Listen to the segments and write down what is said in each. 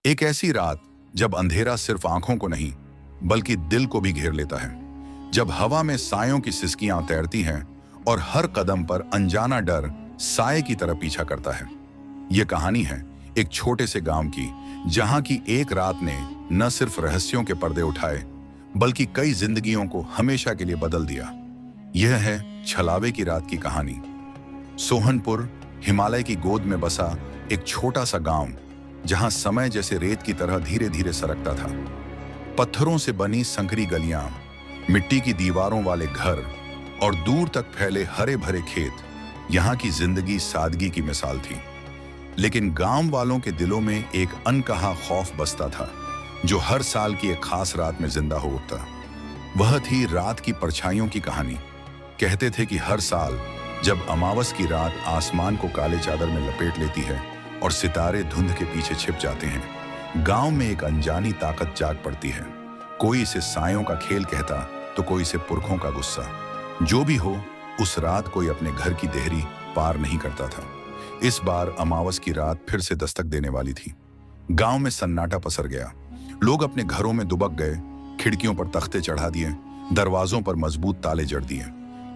एक ऐसी रात जब अंधेरा सिर्फ आंखों को नहीं बल्कि दिल को भी घेर लेता है, जब हवा में सायों की सिसकियां तैरती हैं और हर कदम पर अनजाना डर साए की तरह पीछा करता है। यह कहानी है एक छोटे से गांव की, जहां की एक रात ने न सिर्फ रहस्यों के पर्दे उठाए बल्कि कई जिंदगियों को हमेशा के लिए बदल दिया। यह है छलावे की रात की कहानी। सोहनपुर हिमालय की गोद में बसा एक छोटा सा गांव, जहां समय जैसे रेत की तरह धीरे धीरे सरकता था। पत्थरों से बनी संकरी गलियां, मिट्टी की दीवारों वाले घर और दूर तक फैले हरे भरे खेत यहां की जिंदगी सादगी की मिसाल थी। लेकिन गांव वालों के दिलों में एक अनकहा खौफ बसता था, जो हर साल की एक खास रात में जिंदा हो उठता। वह थी रात की परछाइयों की कहानी। कहते थे कि हर साल जब अमावस की रात आसमान को काले चादर में लपेट लेती है और सितारे धुंध के पीछे छिप जाते हैं, गांव में एक अनजानी ताकत जाग पड़ती है। कोई इसे सायों का खेल कहता तो कोई इसे पुरखों का गुस्सा। जो भी हो, उस रात कोई अपने घर की देहरी पार नहीं करता था। इस बार अमावस की रात फिर से दस्तक देने वाली थी। गांव में सन्नाटा पसर गया। लोग अपने घरों में दुबक गए, खिड़कियों पर तख्ते चढ़ा दिए, दरवाजों पर मजबूत ताले जड़ दिए।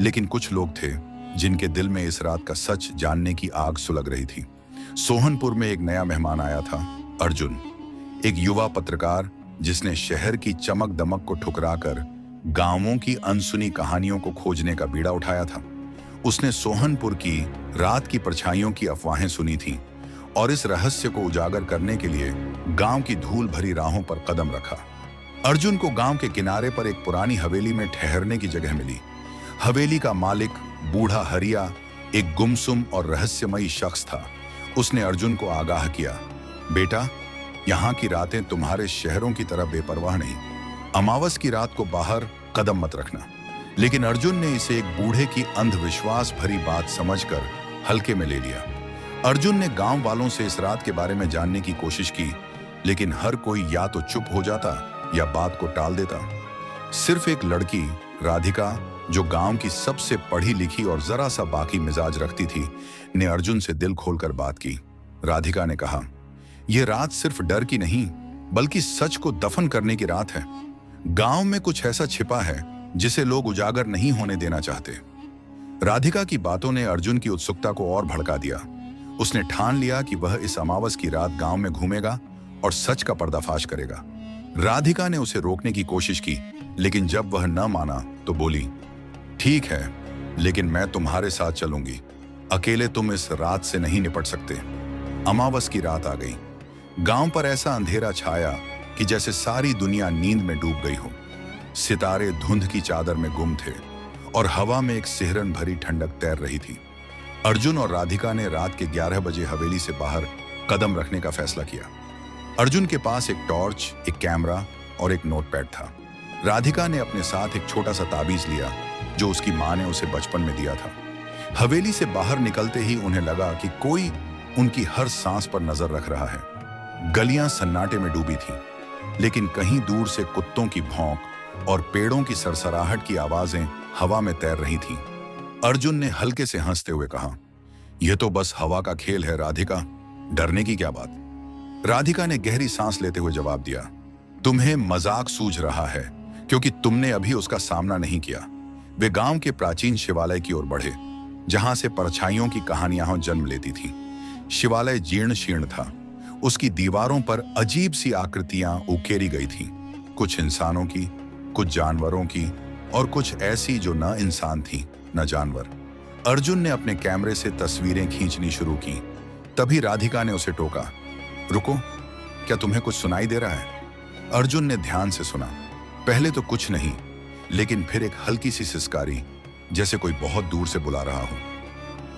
लेकिन कुछ लोग थे जिनके दिल में इस रात का सच जानने की आग सुलग रही थी। सोहनपुर में एक नया मेहमान आया था, अर्जुन, एक युवा पत्रकार जिसने शहर की चमक दमक को ठुकराकर गांवों की अनसुनी कहानियों को खोजने का बीड़ा उठाया था। उसने सोहनपुर की रात की परछाइयों की अफवाहें सुनी थीं और इस रहस्य को उजागर करने के लिए गांव की धूल भरी राहों पर कदम रखा। अर्जुन को गांव के किनारे पर एक पुरानी हवेली में ठहरने की जगह मिली। हवेली का मालिक बूढ़ा हरिया एक गुमसुम और रहस्यमयी शख्स था। उसने अर्जुन को आगाह किया, बेटा, यहाँ की रातें तुम्हारे शहरों की तरह बेपरवाह नहीं। अमावस की रात को बाहर कदम मत रखना। लेकिन अर्जुन ने इसे एक बूढ़े की अंधविश्वास भरी बात समझकर हल्के में ले लिया। अर्जुन ने गांव वालों से इस रात के बारे में जानने की कोशिश की, लेकिन हर कोई या तो चुप हो जाता या बात को टाल देता। सिर्फ एक लड़की, राधिका, जो गांव की सबसे पढ़ी लिखी और जरा सा बाकी मिजाज रखती थी, ने अर्जुन से दिल खोलकर बात की। राधिका ने कहा, यह रात सिर्फ डर की नहीं बल्कि सच को दफन करने की रात है। गांव में कुछ ऐसा छिपा है जिसे लोग उजागर नहीं होने देना चाहते। राधिका की बातों ने अर्जुन की उत्सुकता को और भड़का दिया। उसने ठान लिया कि वह इस अमावस की रात गांव में घूमेगा और सच का पर्दाफाश करेगा। राधिका ने उसे रोकने की कोशिश की, लेकिन जब वह न माना तो बोली, ठीक है, लेकिन मैं तुम्हारे साथ चलूंगी। अकेले तुम इस रात से नहीं निपट सकते। अमावस की रात आ गई। गांव पर ऐसा अंधेरा छाया कि जैसे सारी दुनिया नींद में डूब गई हो। सितारे धुंध की चादर में गुम थे और हवा में एक सिहरन भरी ठंडक तैर रही थी। अर्जुन और राधिका ने रात के 11 बजे हवेली से बाहर कदम रखने का फैसला किया। अर्जुन के पास एक टॉर्च, एक कैमरा और एक नोटपैड था। राधिका ने अपने साथ एक छोटा सा ताबीज लिया जो उसकी मां ने उसे बचपन में दिया था। हवेली से बाहर निकलते ही उन्हें लगा कि कोई उनकी हर सांस पर नजर रख रहा है। गलियां सन्नाटे में डूबी थीं, लेकिन कहीं दूर से कुत्तों की भौंक और पेड़ों की सरसराहट की आवाजें हवा में तैर रही थीं। अर्जुन ने हल्के से हंसते हुए कहा, यह तो बस हवा का खेल है राधिका, डरने की क्या बात। राधिका ने गहरी सांस लेते हुए जवाब दिया, तुम्हें मजाक सूझ रहा है क्योंकि तुमने अभी उसका सामना नहीं किया। वे गांव के प्राचीन शिवालय की ओर बढ़े, जहां से परछाइयों की कहानियां जन्म लेती थीं। शिवालय जीर्ण शीर्ण था। उसकी दीवारों पर अजीब सी आकृतियां उकेरी गई थीं, कुछ इंसानों की, कुछ जानवरों की और कुछ ऐसी जो न इंसान थी न जानवर। अर्जुन ने अपने कैमरे से तस्वीरें खींचनी शुरू की। तभी राधिका ने उसे टोका, रुको, क्या तुम्हें कुछ सुनाई दे रहा है? अर्जुन ने ध्यान से सुना। पहले तो कुछ नहीं, लेकिन फिर एक हल्की सी सिसकारी, जैसे कोई बहुत दूर से बुला रहा हो।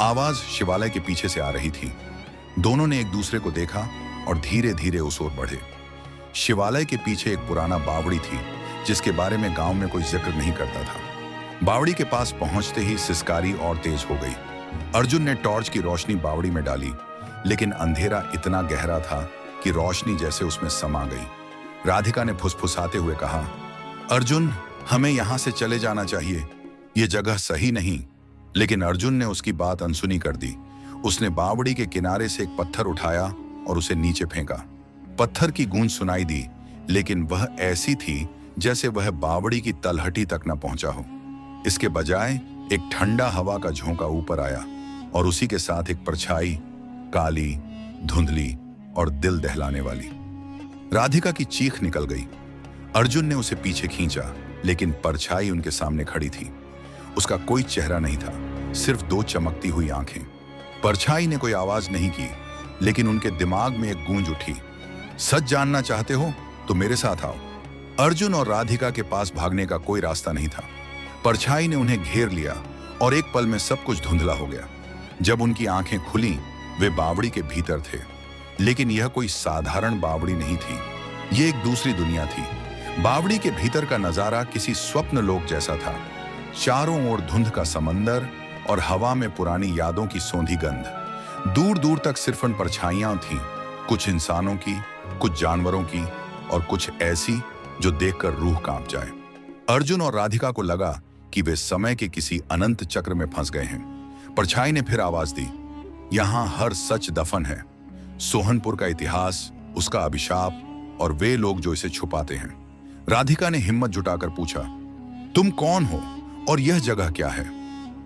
आवाज शिवालय के पीछे से आ रही थी। दोनों ने एक दूसरे को देखा और धीरे धीरे उस ओर बढ़े। शिवालय के पीछे एक पुराना बावड़ी थी, जिसके बारे में गांव में कोई जिक्र नहीं करता था। बावड़ी के पास पहुंचते ही सिसकारी और तेज हो गई। अर्जुन ने टॉर्च की रोशनी बावड़ी में डाली, लेकिन अंधेरा इतना गहरा था कि रोशनी जैसे उसमें समा गई। राधिका ने फुसफुसाते हुए कहा, अर्जुन, हमें यहां से चले जाना चाहिए, ये जगह सही नहीं। लेकिन अर्जुन ने उसकी बात अनसुनी कर दी। उसने बावड़ी के किनारे से एक पत्थर उठाया और उसे नीचे फेंका। पत्थर की गूंज सुनाई दी, लेकिन वह ऐसी थी जैसे वह बावड़ी की तलहटी तक न पहुंचा हो। इसके बजाय एक ठंडा हवा का झोंका ऊपर आया और उसी के साथ एक परछाई, काली, धुंधली और दिल दहलाने वाली। राधिका की चीख निकल गई। अर्जुन ने उसे पीछे खींचा, लेकिन परछाई उनके सामने खड़ी थी। उसका कोई चेहरा नहीं था, सिर्फ दो चमकती हुई आंखें। परछाई ने कोई आवाज नहीं की, लेकिन उनके दिमाग में एक गूंज उठी, सच जानना चाहते हो तो मेरे साथ आओ। अर्जुन और राधिका के पास भागने का कोई रास्ता नहीं था। परछाई ने उन्हें घेर लिया और एक पल में सब कुछ धुंधला हो गया। जब उनकी आंखें खुली, वे बावड़ी के भीतर थे, लेकिन यह कोई साधारण बावड़ी नहीं थी। यह एक दूसरी दुनिया थी। बावड़ी के भीतर का नजारा किसी स्वप्न लोक जैसा था। चारों ओर धुंध का समंदर और हवा में पुरानी यादों की सौंधी गंध। दूर दूर तक सिर्फ उन परछाइयां थीं, कुछ इंसानों की, कुछ जानवरों की और कुछ ऐसी जो देखकर रूह कांप जाए। अर्जुन और राधिका को लगा कि वे समय के किसी अनंत चक्र में फंस गए हैं। परछाई ने फिर आवाज दी, यहां हर सच दफन है। सोहनपुर का इतिहास, उसका अभिशाप और वे लोग जो इसे छुपाते हैं। राधिका ने हिम्मत जुटाकर पूछा, तुम कौन हो और यह जगह क्या है?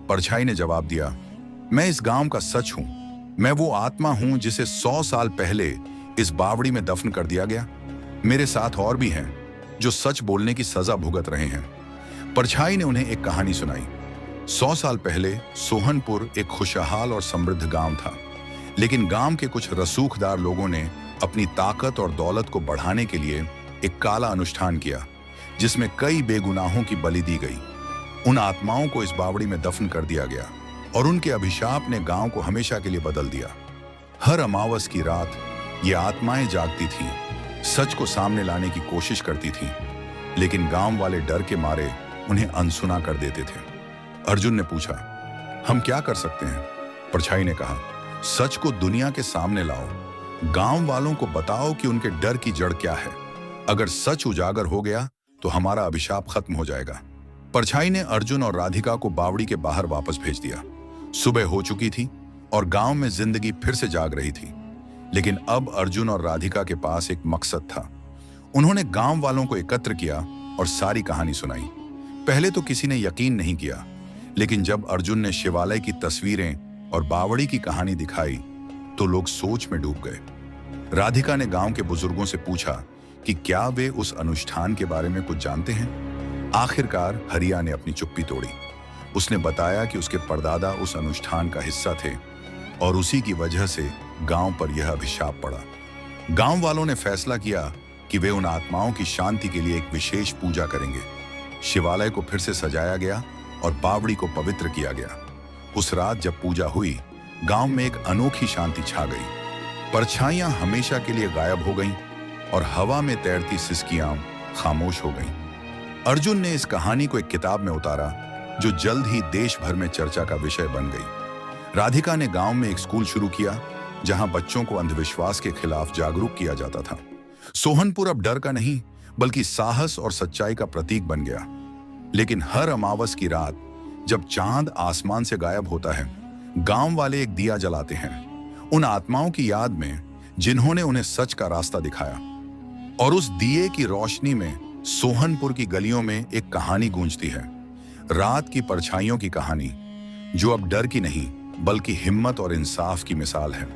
परछाई ने जवाब दिया, मैं इस गांव का सच हूं। मैं वो आत्मा हूं जिसे 100 साल पहले इस बावड़ी में दफन कर दिया गया। मेरे साथ और भी हैं जो सच बोलने की सजा भुगत रहे हैं। परछाई ने उन्हें एक कहानी सुनाई। 100 साल पहले सोहनपुर एक खुशहाल और समृद्ध गांव था, लेकिन गांव के कुछ रसूखदार लोगों ने अपनी ताकत और दौलत को बढ़ाने के लिए एक काला अनुष्ठान किया, जिसमें कई बेगुनाहों की बलि दी गई। उन आत्माओं को इस बावड़ी में दफन कर दिया गया और उनके अभिशाप ने गांव को हमेशा के लिए बदल दिया। हर अमावस की रात ये आत्माएं जागती थीं, सच को सामने लाने की कोशिश करती थीं, लेकिन गांव वाले डर के मारे उन्हें अनसुना कर देते थे। अर्जुन ने पूछा, हम क्या कर सकते हैं? परछाई ने कहा, सच को दुनिया के सामने लाओ। गांव वालों को बताओ कि उनके डर की जड़ क्या है। अगर सच उजागर हो गया तो हमारा अभिशाप खत्म हो जाएगा। परछाई ने अर्जुन और राधिका को बावड़ी के बाहर वापस भेज दिया। सुबह हो चुकी थी और गांव में जिंदगी फिर से जाग रही थी, लेकिन अब अर्जुन और राधिका के पास एक मकसद था। उन्होंने गांव वालों को एकत्र किया और सारी कहानी सुनाई। पहले तो किसी ने यकीन नहीं किया, लेकिन जब अर्जुन ने शिवालय की तस्वीरें और बावड़ी की कहानी दिखाई तो लोग सोच में डूब गए। राधिका ने गांव के बुजुर्गों से पूछा कि क्या वे उस अनुष्ठान के बारे में कुछ जानते हैं। आखिरकार हरिया ने अपनी चुप्पी तोड़ी। उसने बताया कि उसके परदादा उस अनुष्ठान का हिस्सा थे और उसी की वजह से गांव पर यह अभिशाप पड़ा। गांव वालों ने फैसला किया कि वे उन आत्माओं की शांति के लिए एक विशेष पूजा करेंगे। शिवालय को फिर से सजाया गया और बावड़ी को पवित्र किया गया। उस रात जब पूजा हुई, गांव में एक अनोखी शांति छा गई। परछाइयां हमेशा के लिए गायब हो गईं और हवा में तैरती सिसकियां खामोश हो गईं। अर्जुन ने इस कहानी को एक किताब में उतारा, जो जल्द ही देश भर में चर्चा का विषय बन गई। राधिका ने गांव में एक स्कूल शुरू किया, जहां बच्चों को अंधविश्वास के खिलाफ जागरूक किया जाता था। सोहनपुर अब डर का नहीं, बल्कि साहस और सच्चाई का प्रतीक बन गया। लेकिन हर अमावस की रात जब चांद आसमान से गायब होता है, गांव वाले एक दिया जलाते हैं, उन आत्माओं की याद में जिन्होंने उन्हें सच का रास्ता दिखाया। और उस दिए की रोशनी में सोहनपुर की गलियों में एक कहानी गूंजती है, रात की परछाइयों की कहानी, जो अब डर की नहीं बल्कि हिम्मत और इंसाफ की मिसाल है।